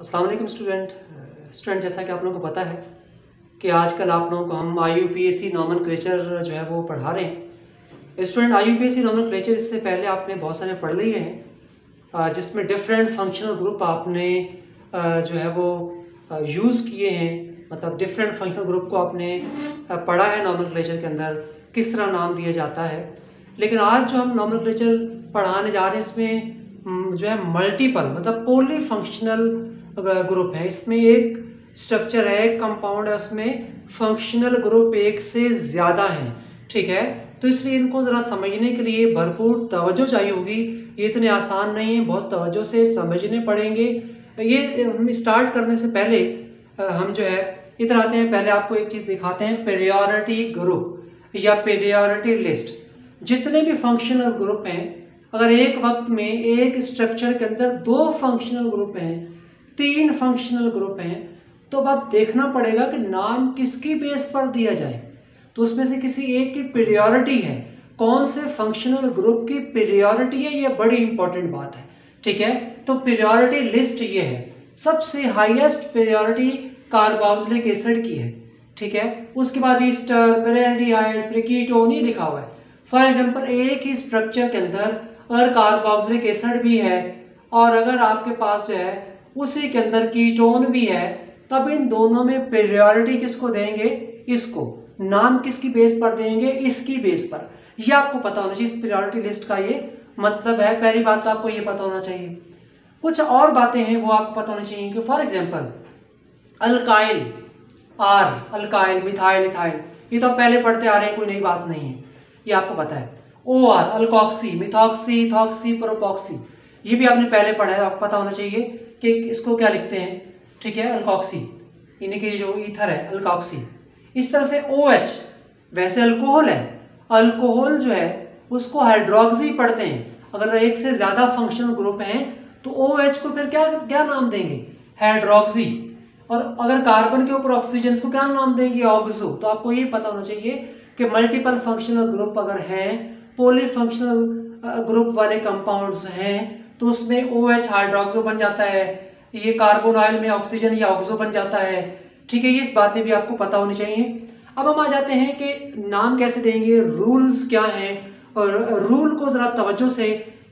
अस्सलाम वालेकुम स्टूडेंट, जैसा कि आप लोगों को पता है कि आजकल आप लोगों को हम IUPAC नॉमेनक्लेचर जो है वो पढ़ा रहे हैं। स्टूडेंट, IUPAC नॉमेनक्लेचर इससे पहले आपने बहुत सारे पढ़ लिए हैं, जिसमें डिफरेंट फंक्शनल ग्रुप आपने जो है वो यूज़ किए हैं। मतलब डिफरेंट फंक्शनल ग्रुप को आपने पढ़ा है नॉमेनक्लेचर के अंदर, किस तरह नाम दिया जाता है। लेकिन आज जो हम नॉमेनक्लेचर पढ़ाने जा रहे हैं इसमें जो है मल्टीपल मतलब पॉली फंक्शनल ग्रुप है। इसमें एक स्ट्रक्चर है, एक कंपाउंड है, उसमें फंक्शनल ग्रुप एक से ज़्यादा हैं। ठीक है, तो इसलिए इनको ज़रा समझने के लिए भरपूर तवज्जो चाहिए होगी। ये इतने आसान नहीं है, बहुत तवज्जो से समझने पड़ेंगे। ये हम स्टार्ट करने से पहले हम जो है इधर आते हैं। पहले आपको एक चीज़ दिखाते हैं, प्रायोरिटी ग्रुप या प्रायोरिटी लिस्ट। जितने भी फंक्शनल ग्रुप हैं, अगर एक वक्त में एक स्ट्रक्चर के अंदर 2 फंक्शनल ग्रुप हैं, 3 फंक्शनल ग्रुप हैं, तो अब आप देखना पड़ेगा कि नाम किसकी बेस पर दिया जाए। तो उसमें से किसी एक की प्रायोरिटी है, कौन से फंक्शनल ग्रुप की प्रायोरिटी है, ये बड़ी इंपॉर्टेंट बात है। ठीक है, तो प्रायोरिटी लिस्ट ये है। सबसे हाईएस्ट प्रायोरिटी कार्बोक्सिलिक एसिड की है। ठीक है, उसके बाद ईस्टर, पेरिल्डिहाइड, फिर कीटोन ये लिखा हुआ है। फॉर एग्जांपल, एक ही स्ट्रक्चर के अंदर अगर कार्बोक्सिलिक एसिड भी है और अगर आपके पास जो है उसी के अंदर कीटोन भी है, तब इन दोनों में प्रायोरिटी किसको देंगे? इसको। नाम किसकी बेस पर देंगे? इसकी बेस पर। यह आपको पता होना चाहिए। इस प्रायोरिटी लिस्ट का ये मतलब है। पहली बात तो आपको ये पता होना चाहिए। कुछ और बातें हैं वो आपको पता होनी चाहिए कि for example alkyl, R alkyl, methyl, ethyl, ये तो पहले पढ़ते आ रहे हैं, कोई नई बात नहीं है, ये आपको पता है। OR अल्कोक्सी, मिथॉक्सी, इथॉक्सी, प्रोपॉक्सी, ये भी आपने पहले पढ़ा है, आपको पता होना चाहिए कि इसको क्या लिखते हैं। ठीक है, अल्कोक्सी, यानी कि जो ईथर है अल्कोक्सी। इस तरह से OH, वैसे अल्कोहल है, अल्कोहल जो है उसको हाइड्रोक्सी पढ़ते हैं। अगर एक से ज्यादा फंक्शनल ग्रुप हैं तो OH को फिर क्या क्या नाम देंगे? हाइड्रोक्सी। और अगर कार्बन के ऊपर ऑक्सीजन को क्या नाम देंगे? ऑक्सो। तो आपको ये पता होना चाहिए कि मल्टीपल फंक्शनल ग्रुप अगर हैं, पॉली फंक्शनल ग्रुप वाले कंपाउंड्स हैं, तो उसमें OH हाइड्रोक्सो बन जाता है, ये कार्बन ऑयल में ऑक्सीजन या ऑक्सो बन जाता है। ठीक है, ये बातें भी आपको पता होनी चाहिए। अब हम आ जाते हैं कि नाम कैसे देंगे, रूल्स क्या हैं, और रूल को जरा तवज्जो से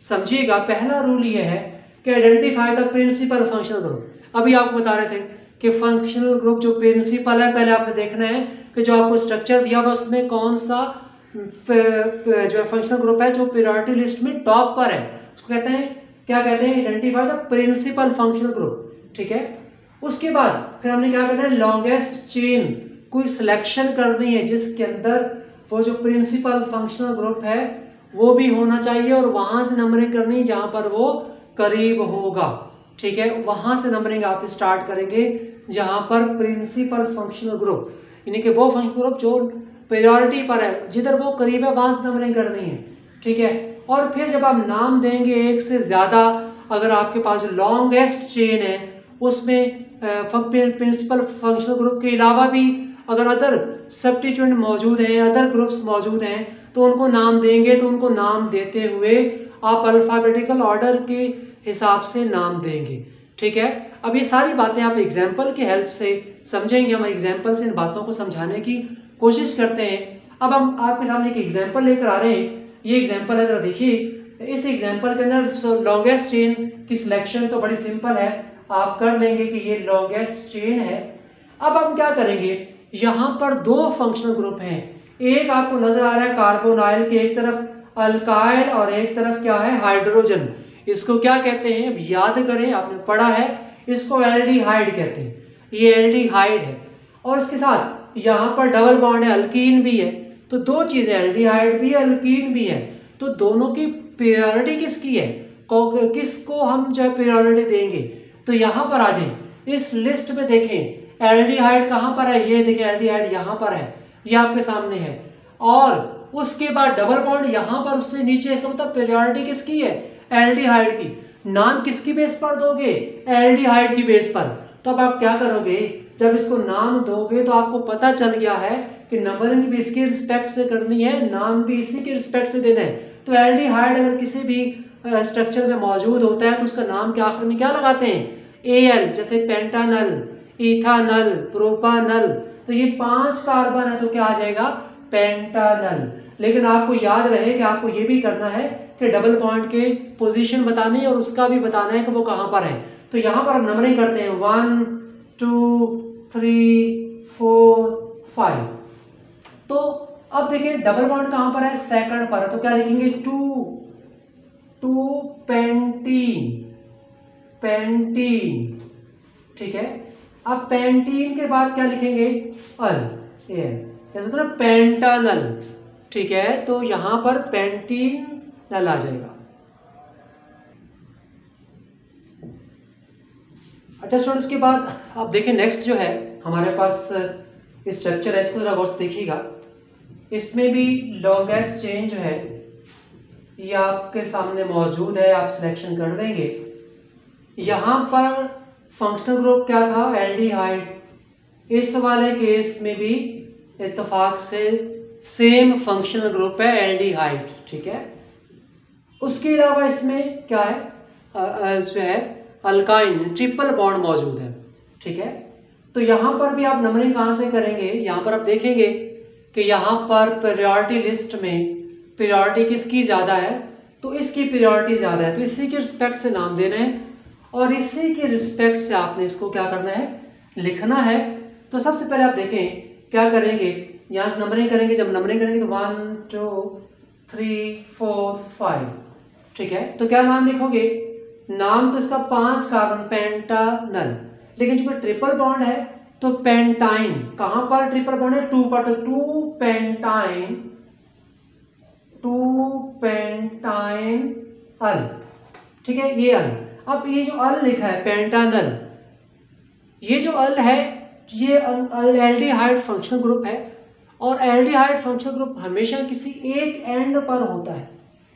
समझिएगा। पहला रूल ये है कि identify the principal functional group. अभी आपको बता रहे थे कि फंक्शनल ग्रुप जो प्रिंसिपल है, पहले आपने देखना है कि जो आपको स्ट्रक्चर दिया हुआ उसमें कौन सा जो फंक्शनल ग्रुप है जो प्रायोरिटी लिस्ट में टॉप पर है, उसको कहते हैं, क्या कहते हैं? Identify the principal functional group. ठीक है, उसके बाद फिर हमने क्या करना है? लॉन्गेस्ट चेन कोई सिलेक्शन करनी है जिसके अंदर वो जो प्रिंसिपल फंक्शनल ग्रुप है वो भी होना चाहिए, और वहां से नंबरिंग करनी जहां पर वो करीब होगा। ठीक है, वहां से नंबरिंग आप स्टार्ट करेंगे जहां पर प्रिंसिपल फंक्शनल ग्रुप, यानी कि वो फंक्शनल ग्रुप जो प्रायोरिटी पर है, जिधर वो करीब है वहां से नंबरिंग करनी है। ठीक है, और फिर जब आप नाम देंगे एक से ज्यादा, अगर आपके पास लॉन्गेस्ट चेन है उसमें प्रिंसिपल फंक्शनल ग्रुप के अलावा भी अगर अदर सब्स्टिट्यूएंट मौजूद हैं, अदर ग्रुप्स मौजूद हैं, तो उनको नाम देंगे। तो उनको नाम देते हुए आप अल्फाबेटिकल ऑर्डर के हिसाब से नाम देंगे। ठीक है, अब ये सारी बातें आप एग्जाम्पल की हेल्प से समझेंगे। हम एग्जाम्पल से इन बातों को समझाने की कोशिश करते हैं। अब हम आपके सामने एक एग्जाम्पल लेकर आ रहे हैं। ये एग्जाम्पल है, जरा देखिए। इस एग्जाम्पल के अंदर लॉन्गेस्ट चेन की सिलेक्शन तो बड़ी सिंपल है, आप कर लेंगे कि ये लॉन्गेस्ट चेन है। अब हम क्या करेंगे, यहाँ पर 2 फंक्शनल ग्रुप हैं। एक आपको नजर आ रहा है कार्बन ऑयल के, एक तरफ अल्काइल और एक तरफ क्या है? हाइड्रोजन। इसको क्या कहते हैं? अब याद करें, आपने पढ़ा है, इसको एल्डिहाइड कहते हैं। ये एल्डिहाइड है, और इसके साथ यहाँ पर डबल बॉन्ड है, अल्कीन भी है। तो 2 चीजें, एल्डिहाइड भी है, अल्कीन भी है। तो दोनों की प्रायोरिटी किसकी है? किसको हम जो है प्रायोरिटी देंगे? तो यहाँ पर आ जाए, इस लिस्ट में देखें एल्डिहाइड कहाँ पर है? ये देखिए एल्डिहाइड यहाँ पर है, ये आपके सामने है। और उसके बाद डबल बॉन्ड यहाँ पर, उससे नीचे। इसका मतलब प्रायोरिटी किसकी है? एल्डिहाइड की। नाम किसकी बेस पर दोगे? एल्डिहाइड की बेस पर। तो अब आप क्या करोगे, जब इसको नाम दोगे तो आपको पता चल गया है कि नंबरिंग भी इसके रिस्पेक्ट से करनी है, नाम भी इसी के रिस्पेक्ट से देना है। तो एल्डिहाइड अगर किसी भी स्ट्रक्चर में मौजूद होता है तो उसका नाम के आखिर में क्या लगाते हैं? Al जैसे पेंटानल, इथानल, प्रोपानल, तो ये 5 कार्बन है तो क्या आ जाएगा पेंटानल। लेकिन आपको याद रहे कि आपको ये भी करना है कि डबल बॉन्ड के पोजीशन बतानी है और उसका भी बताना है कि वो कहाँ पर है। तो यहाँ पर नंबरिंग करते हैं 1 2 3 4 5। तो अब देखिए डबल बॉन्ड कहाँ पर है सेकंड पर है तो क्या लिखेंगे 2 पेंटीन, पेंटीन, ठीक है। अब पेंटीन के बाद क्या लिखेंगे अल, जैसे तो ना पेंटानल, ठीक है। तो यहां पर पेंटीन नल आ जाएगा। अच्छा स्टूडेंट्स, के बाद आप देखिए नेक्स्ट जो है हमारे पास स्ट्रक्चर है, इसको जरा गौर से देखिएगा। इसमें भी लॉन्गेस्ट चेन जो है ये आपके सामने मौजूद है, आप सिलेक्शन कर देंगे। यहां पर फंक्शनल ग्रुप क्या था एल्डिहाइड। इस वाले केस में भी इत्तेफाक से सेम फंक्शनल ग्रुप है एल्डिहाइड, ठीक है। उसके अलावा इसमें क्या है जो है अल्काइन ट्रिपल बॉन्ड मौजूद है, ठीक है। तो यहां पर भी आप नंबरिंग कहां से करेंगे, यहां पर आप देखेंगे कि यहां पर प्रायोरिटी लिस्ट में प्रायोरिटी किसकी ज्यादा है तो इसकी प्रायोरिटी ज्यादा है, तो इसी के रिस्पेक्ट से नाम देना है और इसी के रिस्पेक्ट से आपने इसको क्या करना है लिखना है। तो सबसे पहले आप देखें क्या करेंगे, यहाँ से नंबरिंग करेंगे। जब नंबरिंग करेंगे तो 1 2 3 4 5, ठीक है। तो क्या नाम लिखोगे, नाम तो इसका 5 कार्बन पेंटानल, लेकिन जो ट्रिपल बॉन्ड है तो पेंटाइन, कहां पर ट्रिपल बॉन्ड है 2 पर, तो 2 पेंटाइन, 2 पेंटाइन अल, ठीक है। ये अल, अब ये जो अल लिखा है पेंटानल, ये जो अल है ये एल्डिहाइड फंक्शनल ग्रुप है और एल्डिहाइड फंक्शनल ग्रुप हमेशा किसी एक एंड पर होता है,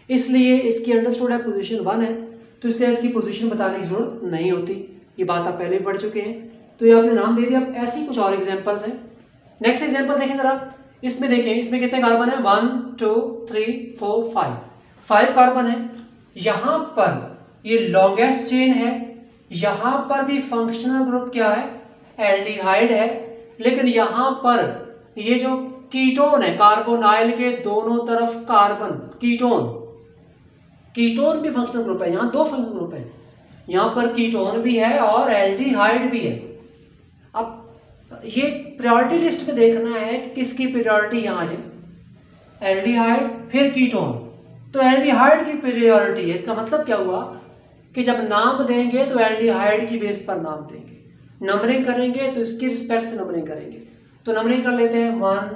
इसलिए इसकी अंडरस्टूड है पोजीशन 1 है, तो इसलिए इसकी पोजीशन बताने की जरूरत नहीं होती। ये बात आप पहले भी पढ़ चुके हैं, तो ये आपने नाम दे दिया। अब ऐसी कुछ और एग्जांपल्स हैं। नेक्स्ट एग्जांपल देखें जरा, इसमें देखें इसमें कितने कार्बन है 1 2 3 4 5 कार्बन है। यहां पर ये लॉन्गेस्ट चेन है, यहां पर भी फंक्शनल ग्रुप क्या है एल्डिहाइड है, लेकिन यहां पर ये जो कीटोन है कार्बोनाइल के दोनों तरफ कार्बन, कीटोन, कीटोन भी फंक्शनल ग्रुप है। यहां 2 फंक्शनल ग्रुप है, यहां पर कीटोन भी है और एल्डिहाइड भी है। अब ये प्रायोरिटी लिस्ट में देखना है कि किसकी प्रायोरिटी यहां है, एल्डिहाइड फिर कीटोन, तो एल्डिहाइड की प्रायोरिटी है। इसका मतलब क्या हुआ कि जब नाम देंगे तो एल्डिहाइड की बेस पर नाम देंगे, नंबरिंग करेंगे तो इसके रिस्पेक्ट से नंबरिंग करेंगे। तो नंबरिंग कर लेते हैं 1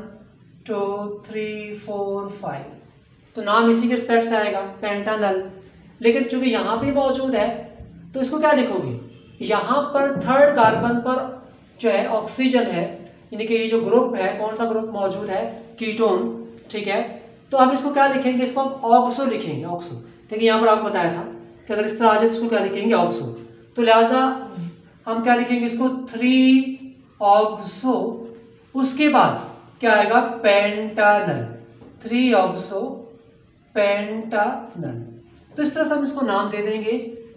2 3 4 5, तो नाम इसी के रिस्पेक्ट से आएगा पेंटानल। लेकिन चूंकि यहाँ पे मौजूद है तो इसको क्या लिखोगे, यहाँ पर 3rd कार्बन पर जो है ऑक्सीजन है, यानी कि ये जो ग्रुप है कौन सा ग्रुप मौजूद है कीटोन, ठीक है। तो हम इसको क्या लिखेंगे, इसको हम ऑक्सो लिखेंगे, ऑक्सो। देखिए यहाँ पर आपको बताया था कि अगर इस तरह आ जाए तो इसको क्या लिखेंगे ऑक्सो, तो लिहाजा हम क्या लिखेंगे इसको 3 ऑक्सो, उसके बाद क्या आएगा पेंटानल, 3 ऑक्सो पेंटानल। तो इस तरह से हम इसको नाम दे देंगे,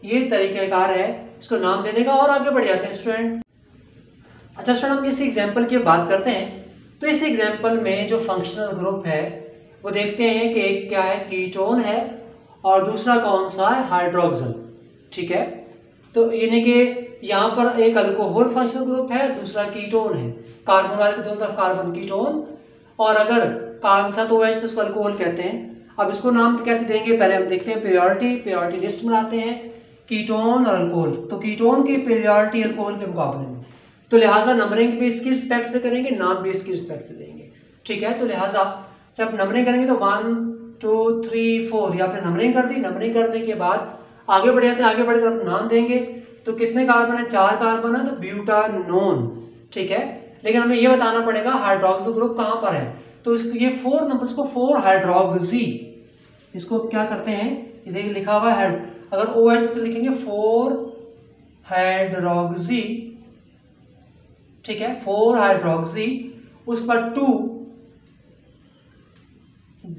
ये तरीकेकार है इसको नाम देने का। और आगे बढ़ जाते हैं स्टूडेंट। अच्छा स्टूडेंट, हम इस एग्जाम्पल की बात करते हैं। तो इस एग्जाम्पल में जो फंक्शनल ग्रुप है वो देखते हैं कि एक क्या है कीटोन है और दूसरा कौन सा है हाइड्रोक्सिल, ठीक है। तो यानी कि यहाँ पर एक अल्कोहल फंक्शनल ग्रुप है, दूसरा कीटोन है, कार्बोनाइल के दोनों तरफ कार्बन कीटोन, और अगर कार्बन साथ OH तो उसको अल्कोहल कहते हैं। अब इसको नाम कैसे देंगे, पहले हम देखते हैं प्रायोरिटी लिस्ट बनाते हैं कीटोन और अल्कोहल। तो कीटोन की प्रायोरिटी अल्कोहल के मुकाबले में, तो लिहाजा नंबरिंग भी इसकी रिस्पेक्ट से करेंगे, नाम भी इसकी रिस्पेक्ट से देंगे, ठीक है। तो लिहाजा जब नंबरिंग करेंगे तो 1 2 3 4 ये आपने नंबरिंग कर दी। नंबरिंग करने के बाद आगे बढ़ जाते हैं, आगे बढ़कर आप नाम देंगे। तो कितने कार्बन है, 4 कार्बन है, तो ब्यूटानोन, ठीक है। लेकिन हमें यह बताना पड़ेगा हाइड्रोक्सिल ग्रुप कहां पर है, तो इसको ये 4 नंबर्स को 4 हाइड्रोक्सी, इसको क्या करते हैं, ये देखिए लिखा हुआ है, अगर OH तो लिखेंगे 4 हाइड्रोक्सी, ठीक है, 4 हाइड्रोक्सी, उस पर 2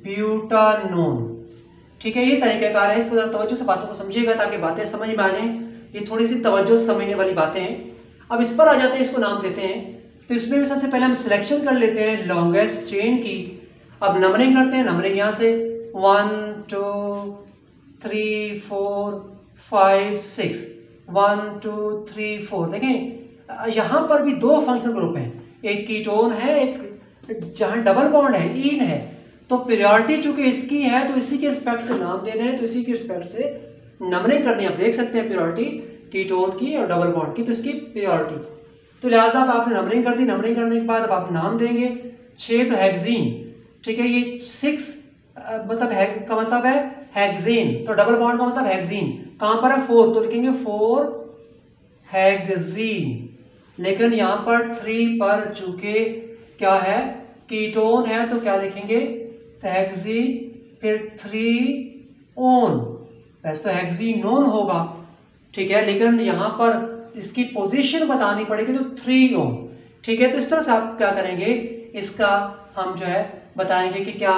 ब्यूटानोन, ठीक है। ये तरीकेकार है, इसको जरा तवज्जो से बातों को समझिएगा ताकि बातें समझ में आ जाएं। ये थोड़ी सी तवज्जो से समझने वाली बातें हैं। अब इस पर आ जाते हैं, इसको नाम देते हैं। तो इसमें भी सबसे पहले हम सिलेक्शन कर लेते हैं लॉन्गेस्ट चेन की। अब नंबरिंग करते हैं, नंबरिंग यहाँ से 1 2 3 4 5 6 1 2 3 4। देखें यहाँ पर भी दो फंक्शनल ग्रुप हैं, एक कीटोन है, एक जहाँ डबल बॉन्ड है, ईन है। तो पीरियोडिटी चूंकि इसकी है तो इसी के रिस्पेक्ट से नाम देने हैं, तो इसी के रिस्पेक्ट से नंबरिंग करनी है। आप देख सकते हैं पीरियोडिटी कीटोन की और डबल बॉन्ड की, तो इसकी पीरियोडिटी। तो लिहाजा अब आपने नंबरिंग कर दी, नंबरिंग करने के बाद अब आप नाम देंगे। 6 तो हेक्सीन, ठीक है, ये 6 मतलब है का मतलब है हेक्सीन, तो डबल बॉन्ड का मतलब हेक्सीन। कहाँ पर है? 4, तो लिखेंगे 4 हेक्सीन। लेकिन यहाँ पर 3 पर चूंकि क्या है, कीटोन है, तो क्या लिखेंगे? हेक्सी फिर 3 ओन, वैसे तो हेक्सीनोन होगा, ठीक है, लेकिन यहाँ पर इसकी पोजीशन बतानी पड़ेगी, तो 3 ओन, ठीक है। तो इस तरह से आप क्या करेंगे, इसका हम जो है बताएंगे कि क्या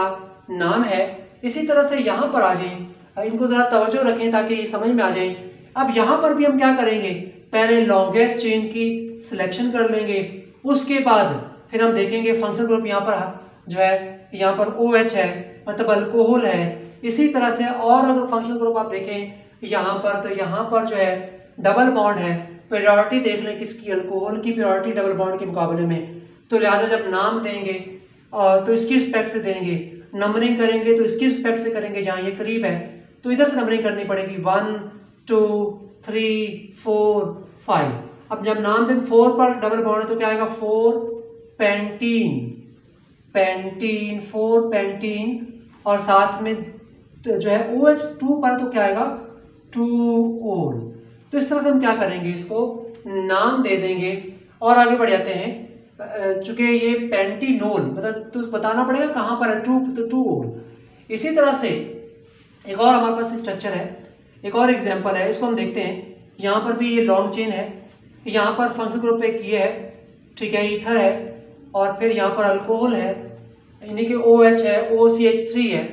नाम है। इसी तरह से यहाँ पर आ जाएं, इनको ज़रा तवज्जो रखें ताकि ये समझ में आ जाए। अब यहाँ पर भी हम क्या करेंगे, पहले लॉन्गेस्ट चेन की सिलेक्शन कर लेंगे, उसके बाद फिर हम देखेंगे फंक्शनल ग्रुप यहाँ पर जो है, यहाँ पर OH है, मतलब अल्कोहल है। इसी तरह से और अगर फंक्शनल ग्रुप आप देखें यहाँ पर, तो यहाँ पर जो है डबल बॉन्ड है। पीरियोडिटी देख लें किसकी, अल्कोहल की पीरियोडिटी डबल बॉन्ड के मुकाबले में। तो लिहाजा जब नाम देंगे तो इसकी रिस्पेक्ट से देंगे, नंबरिंग करेंगे तो इसकी रिस्पेक्ट से करेंगे जहाँ ये करीब है, तो इधर से नंबरिंग करनी पड़ेगी 1 2 3 4 5। अब जब नाम दें 4 पर डबल बॉन्ड है तो क्या आएगा, 4 पेंटीन, पेंटीन 4 पेंटीन, और साथ में तो जो है OH2 पर तो क्या आएगा, 2 ओल। तो इस तरह से हम क्या करेंगे, इसको नाम दे देंगे और आगे बढ़ जाते हैं। चूंकि ये पेंटीनोल मतलब तो बताना पड़ेगा कहाँ पर है, 2 तो 2 ओल। इसी तरह से एक और हमारे पास स्ट्रक्चर है, एक और एग्जांपल है, इसको हम देखते हैं। यहाँ पर भी ये लॉन्ग चेन है, यहाँ पर फंक्शनल ग्रुप एक ये है, ठीक है, ईथर है, और फिर यहाँ पर अल्कोहल है, यानी कि OH है, OCH3 है।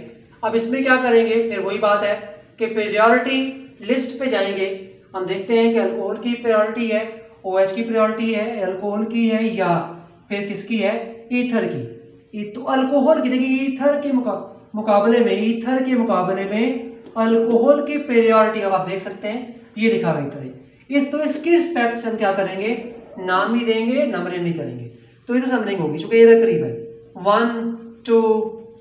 अब इसमें क्या करेंगे, फिर वही बात है कि पीरियोडिटी लिस्ट पे जाएंगे, हम देखते हैं कि अल्कोहल की पीरियोडिटी है, OH की पीरियोडिटी है, अल्कोहल की है, या फिर किसकी है, ईथर की। तो अल्कोहल की, देखिए ईथर के मुकाबले में, ईथर के मुकाबले में अल्कोहल की पीरियोडिटी, अब आप देख सकते हैं ये लिखा हुआ ईथर। इस तो इसकी रिस्पेक्ट से हम क्या करेंगे, नाम ही देंगे, नंबरिंग भी करेंगे। तो इधर नंबरिंग होगी चूंकि ये करीब है, 1 2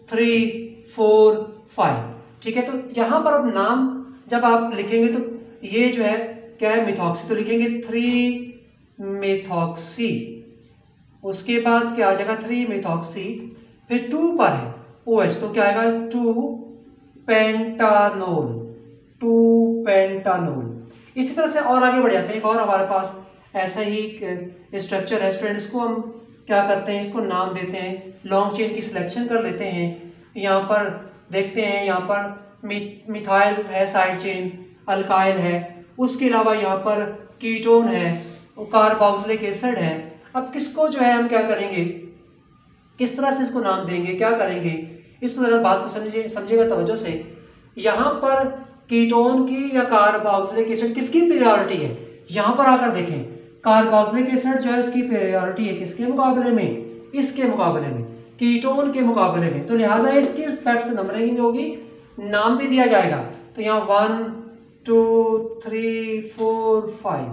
3 4 5, ठीक है। तो यहाँ पर अब नाम जब आप लिखेंगे तो ये जो है क्या है, मिथॉक्सी, तो लिखेंगे 3 मिथॉक्सी। उसके बाद क्या आ जाएगा, 3 मिथॉक्सी, फिर 2 पर है OH, तो क्या आएगा, 2 पेंटानोल, 2 पेंटानोल। इसी तरह से और आगे बढ़ जाते हैं। एक और हमारे पास ऐसा ही स्ट्रक्चर है स्टूडेंट, इसको हम क्या करते हैं, इसको नाम देते हैं, लॉन्ग चेन की सिलेक्शन कर लेते हैं। यहाँ पर देखते हैं, यहाँ पर मिथाइल है, साइड चेन अल्काइल है, उसके अलावा यहाँ पर कीटोन है, कार्बोक्सिलिक एसिड है। अब किसको जो है हम क्या करेंगे, किस तरह से इसको नाम देंगे, क्या करेंगे, इसको जरा बात को समझिएगा तवज्जो से। यहाँ पर कीटोन की या कार्बोक्सिलिक एसिड किसकी पीरियोडिटी है, यहाँ पर आकर देखें, कार्बोक्सिलिक एसिड जो है उसकी पीरियोडिटी है किसके मुकाबले में, इसके मुकाबले में, कीटोन के मुकाबले में। तो लिहाजा इसकी रिस्पेक्ट से नंबरिंग होगी, नाम भी दिया जाएगा। तो यहाँ 1 2 3 4 5,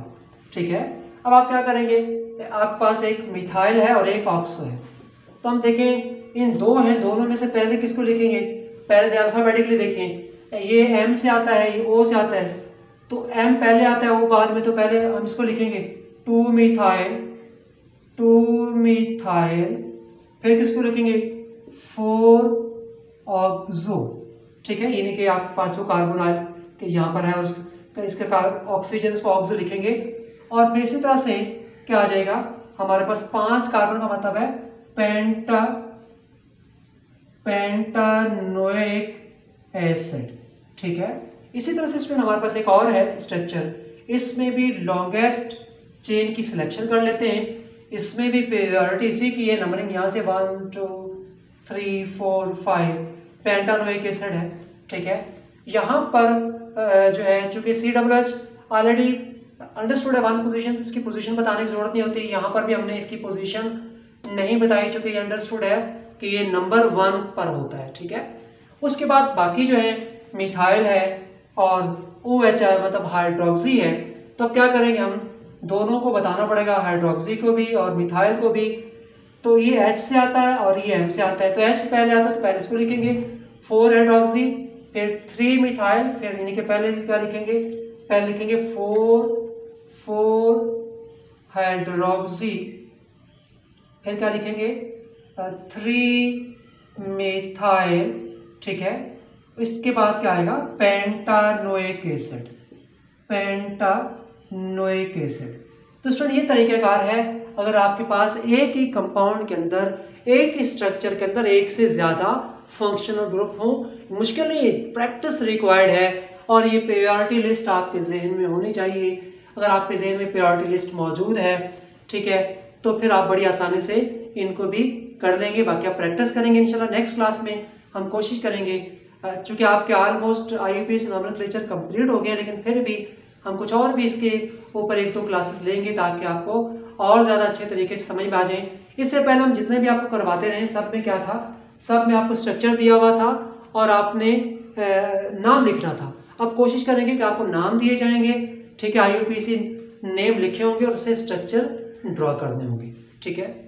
ठीक है। अब आप क्या करेंगे, आपके पास एक मिथाइल है और एक ऑक्सो है, तो हम देखें इन दो हैं, दोनों में से पहले किसको लिखेंगे, पहले अल्फाबेटिकली देखें, ये M से आता है, ये O से आता है, तो M पहले आता है, O बाद में, तो पहले हम इसको लिखेंगे 2 मिथाइल, 2 मिथाइल, फिर किसको लिखेंगे 4 ऑक्सो, ठीक है, यानी कि आपके पास जो कार्बोनाइल के यहाँ पर है और इसका ऑक्सीजन, इसको ऑक्सो लिखेंगे। और फिर इसी तरह से क्या आ जाएगा, हमारे पास 5 कार्बन का मतलब है पेंटानोइक एसिड, ठीक है। इसी तरह से इसमें हमारे पास एक और है स्ट्रक्चर, इसमें भी लॉन्गेस्ट चेन की सिलेक्शन कर लेते हैं। इसमें भी पीरियोडिटी इसी की है, नंबरिंग यहाँ से 1 2 3 4 5, पेंटानोइक एसिड है, ठीक है। यहाँ पर जो है चूंकि COOH ऑलरेडी अंडरस्टूड है 1 पोजीशन, इसकी पोजीशन बताने की जरूरत नहीं होती। यहाँ पर भी हमने इसकी पोजीशन नहीं बताई, चूंकि ये अंडरस्टूड है कि ये नंबर 1 पर होता है, ठीक है। उसके बाद बाकी जो है मिथाइल है और OH है, मतलब हाइड्रोक्सी है। तो अब क्या करेंगे, हम दोनों को बताना पड़ेगा, हाइड्रोक्सी को भी और मिथाइल को भी। तो ये H से आता है और ये M से आता है। तो H पहले आता है तो पहले इसको लिखेंगे 4 हाइड्रोक्सी, फिर 3 मिथाइल, फिर इन्हीं के पहले क्या लिखेंगे, पहले लिखेंगे 4 हाइड्रोक्सी, फिर क्या लिखेंगे 3 मिथाइल, ठीक है। इसके बाद क्या आएगा, पेंटानोइक एसिड, पेंटानोइक एसिड। तो स्टूडेंट ये तरीक़ाकार है, अगर आपके पास एक ही कंपाउंड के अंदर, एक ही स्ट्रक्चर के अंदर एक से ज़्यादा फंक्शनल ग्रुप हो, मुश्किल नहीं है, प्रैक्टिस रिक्वायर्ड है। और ये प्रायोरिटी लिस्ट आपके जहन में होनी चाहिए। अगर आपके जहन में प्रायोरिटी लिस्ट मौजूद है, ठीक है, तो फिर आप बड़ी आसानी से इनको भी कर लेंगे। बाकी आप प्रैक्टिस करेंगे इंशाल्लाह। नेक्स्ट क्लास में हम कोशिश करेंगे, चूँकि आपके ऑलमोस्ट IUPAC नॉमेनक्लेचर कंप्लीट हो गया, लेकिन फिर भी हम कुछ और भी इसके ऊपर 1-2 क्लासेस लेंगे ताकि आपको और ज़्यादा अच्छे तरीके से समझ में आ जाए। इससे पहले हम जितने भी आपको करवाते रहे, सब में क्या था, सब में आपको स्ट्रक्चर दिया हुआ था और आपने नाम लिखना था। अब कोशिश करेंगे कि आपको नाम दिए जाएंगे, ठीक है, IUPAC नेम लिखे होंगे और उससे स्ट्रक्चर ड्रॉ करने होंगे, ठीक है।